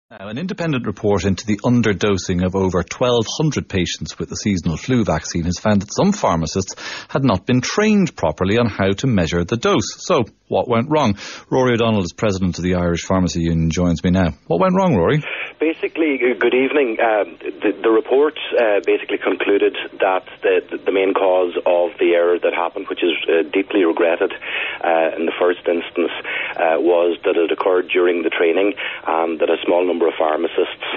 Now, an independent report into the underdosing of over 1,200 patients with the seasonal flu vaccine has found that some pharmacists had not been trained properly on how to measure the dose. So, what went wrong? Rory O'Donnell is president of the Irish Pharmacy Union, joins me now. What went wrong, Rory? Basically, good evening. The report basically concluded that the main cause of the error that happened, which is deeply regretted in the first instance, was that it occurred during the training, and that a small number of pharmacists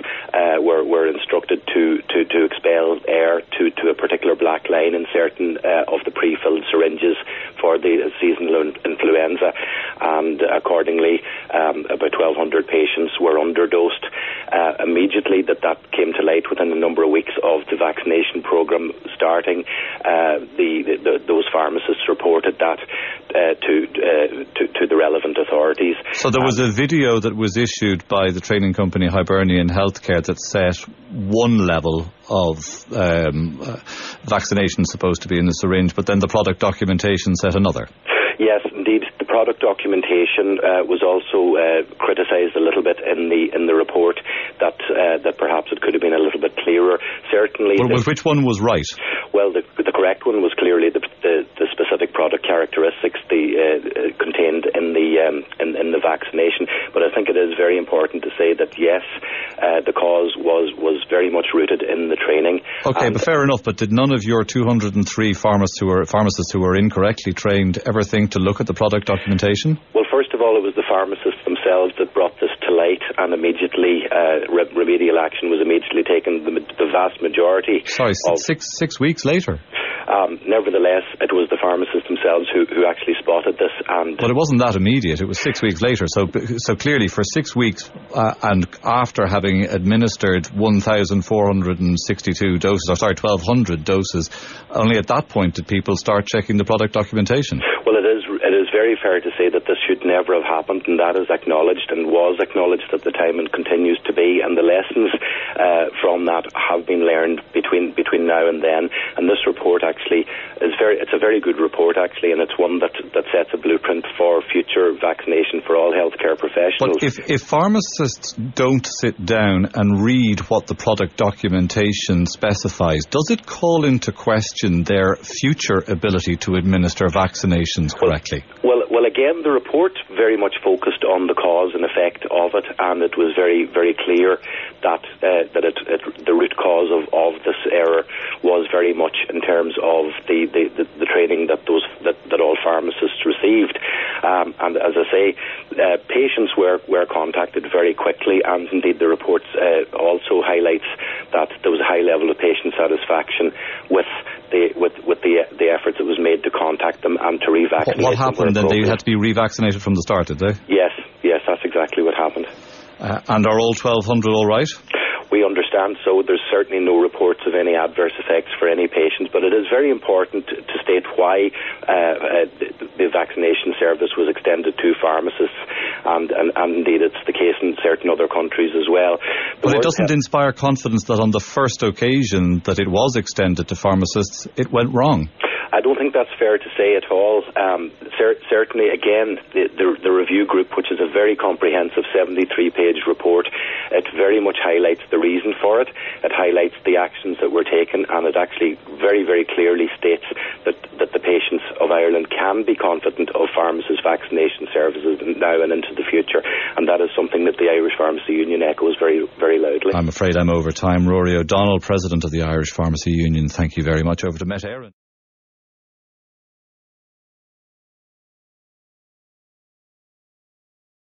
were instructed to expel air to a particular black line in certain of the pre-filled syringes for the seasonal influenza, and accordingly about 1,200 patients were underdosed. Immediately that came to light within a number of weeks of the vaccination programme starting, those pharmacists reported that to the relevant authorities. So there was a video that was issued by the training company Hibernian Healthcare that set one level of vaccination supposed to be in the syringe, but then the product documentation set another. Yes, indeed. The product documentation was also criticised a little bit in the report, that perhaps it could have been a little bit clearer. Certainly. Well, which one was right? Well, the correct one was clearly the specific product characteristics contained in the vaccination. But I think it is very important to say that yes, the cause was very much rooted in the training. Okay, but fair enough. But did none of your 203 pharmacists who were incorrectly trained ever think to look at the product documentation? Well, first of all, it was the pharmacists themselves that brought this to light, and immediately remedial action was immediately taken. The vast majority. Sorry, six weeks later. Nevertheless, it was the pharmacists themselves who actually spotted this. But it wasn't that immediate. It was 6 weeks later. So clearly, for 6 weeks, and after having administered 1,462 doses, 1,200 doses, only at that point did people start checking the product documentation. Well, it is very fair to say that this should never have happened, and that is acknowledged and was acknowledged at the time and continues to be, and the lessons from that have been learned between now and then. And this report actually it's a very good report actually, and it's one that sets a blueprint for future vaccination for all healthcare professionals. But if pharmacists don't sit down and read what the product documentation specifies, does it call into question their future ability to administer vaccinations correctly? Well, again, the report very much focused on the cause and effect of it, and it was very, very clear that the root cause of this error was very much in terms of the training that all pharmacists received. And as I say, patients were contacted very quickly, and indeed the report also highlights that there was a high level of patient satisfaction with the efforts that was made to contact them and to revaccinate. What happened then? They had to be revaccinated from the start, did they? Yes, that's exactly what happened. And are all 1,200 all right? We understand so. There's certainly no reports of any adverse effects for any patients, but it is very important to state why the vaccination service was extended to pharmacists, and indeed it's the case in certain other countries as well. But it doesn't inspire confidence that on the first occasion that it was extended to pharmacists, it went wrong. I don't think that's fair to say at all. Certainly, again, the review group, which is a very comprehensive 73-page report, it very much highlights the reason for it. It highlights the actions that were taken, and it actually very, very clearly states that the patients of Ireland can be confident of pharmacists' vaccination services now and into the future, and that is something that the Irish Pharmacy Union echoes very, very loudly. I'm afraid I'm over time. Rory O'Donnell, president of the Irish Pharmacy Union, thank you very much. Over to Met Éireann.